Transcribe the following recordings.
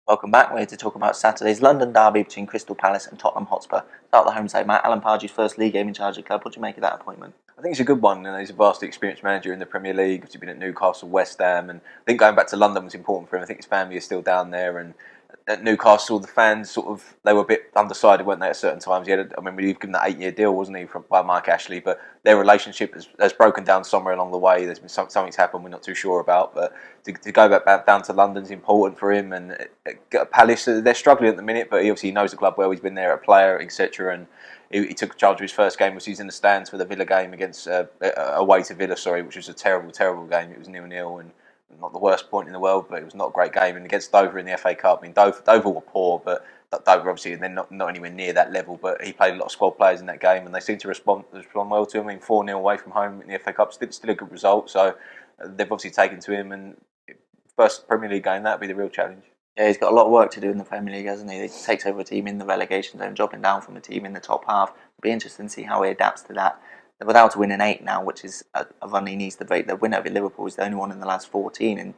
Welcome back. We're here to talk about Saturday's London derby between Crystal Palace and Tottenham Hotspur. Start the home side, Matt. Alan Pardew's first league game in charge of the club. What do you make of that appointment? I think it's a good one, and he's a vastly experienced manager in the Premier League. He's been at Newcastle, West Ham, and I think going back to London was important for him. I think his family is still down there, and at Newcastle, the fans they were a bit undecided, weren't they, at certain times? We've given that 8-year deal, wasn't he, by Mike Ashley, but their relationship has broken down somewhere along the way. There's been something's happened we're not too sure about, but to go back down to London is important for him. And Palace, they're struggling at the minute, but he obviously knows the club well. He's been there, a player, etc. And he took charge of his first game, which he's in the stands for the Villa game against away to Villa, which was a terrible, terrible game. It was 0-0 and not the worst point in the world, but it was not a great game. And against Dover in the FA Cup, I mean, Dover were poor, but Dover obviously, and they're not anywhere near that level. But he played a lot of squad players in that game, and they seem to respond well to him. I mean, 4-0 away from home in the FA Cup, still a good result. So they've obviously taken to him, and first Premier League game, that'd be the real challenge. Yeah, he's got a lot of work to do in the Premier League, hasn't he? He takes over a team in the relegation zone, dropping down from a team in the top half. It'll be interesting to see how he adapts to that. They're without a win in 8 now, which is a run he needs to break. The win over Liverpool is the only one in the last 14, and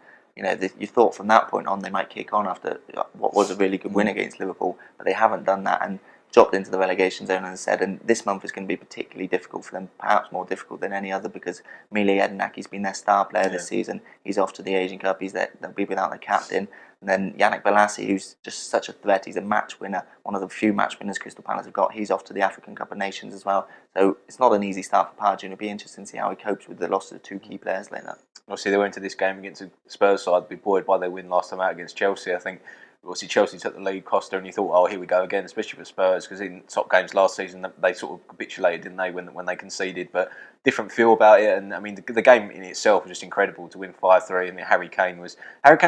you thought from that point on they might kick on after what was a really good win against Liverpool, but they haven't done that and dropped into the relegation zone, as I said. And this month is going to be particularly difficult for them, perhaps more difficult than any other, because Mile Jedinak has been their star player this season. He's off to the Asian Cup. They'll be without their captain. And then Yannick Bolasie, who's just such a threat. He's a match winner, one of the few match winners Crystal Palace have got. He's off to the African Cup of Nations as well. So it's not an easy start for Pardew, and it'll be interesting to see how he copes with the loss of 2 key players like that. Obviously, they went into this game against a Spurs side, be buoyed by their win last time out against Chelsea. I think obviously Chelsea took the lead, Costa, and you thought, oh, here we go again, especially for Spurs, because in top games last season they sort of capitulated, didn't they, when they conceded. But different feel about it, and I mean the game in itself was just incredible to win 5-3. I mean Harry Kane's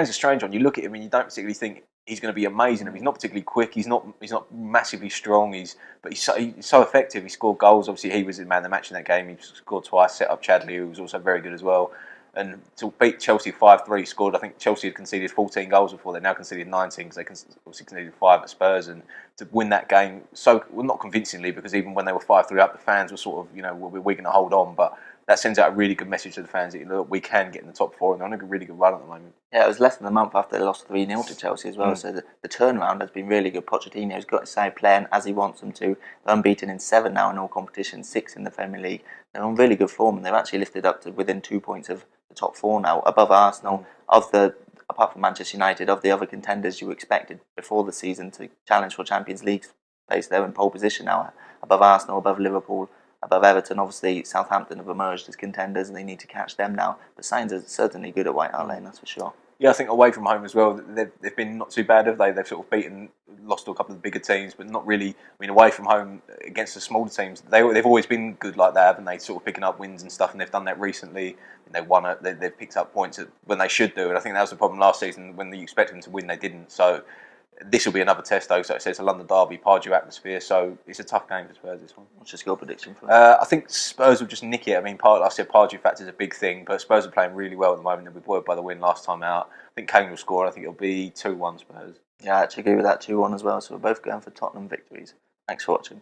a strange one. You look at him and you don't particularly think he's going to be amazing. I mean, he's not particularly quick. He's not massively strong. But he's so effective. He scored goals. Obviously, he was the man of the match in that game. He scored twice. Set up Chadley, who was also very good as well. And to beat Chelsea 5-3, scored. I think Chelsea had conceded 14 goals before. They now conceded 19 because they obviously conceded 5 at Spurs. And to win that game not convincingly, because even when they were 5-3 up, the fans were sort of we're going to hold on, but that sends out a really good message to the fans that look, we can get in the top 4, and they're on a really good run at the moment. Yeah, it was less than a month after they lost 3-0 to Chelsea as well, so the turnaround has been really good. Pochettino's got his side playing as he wants them to. They're unbeaten in 7 now in all competitions, 6 in the Premier League. They're on really good form, and they've actually lifted up to within 2 points of the top 4 now, above Arsenal. Apart from Manchester United, of the other contenders you expected before the season to challenge for Champions League place, they're in pole position now, above Arsenal, above Liverpool, above Everton. Obviously, Southampton have emerged as contenders, and they need to catch them now. But signs are certainly good at White Hart Lane, that's for sure. Yeah, I think away from home as well, they've been not too bad, have they? They've sort of lost to a couple of the bigger teams, but not really. I mean, away from home against the smaller teams, they've always been good like that, haven't they? Sort of picking up wins and stuff, and they've done that recently. They've picked up points when they should do, and I think that was the problem last season. When you expect them to win, they didn't. So this will be another test, though. So it's a London derby, Pardew atmosphere, so it's a tough game for Spurs, this one. What's your score prediction for that? I think Spurs will just nick it. I mean, like I said, Pardew factor is a big thing, but Spurs are playing really well at the moment. They'll be buoyed by the win last time out. I think Kane will score, and I think it'll be 2-1 Spurs. Yeah, I actually agree with that, 2-1 as well. So we're both going for Tottenham victories. Thanks for watching.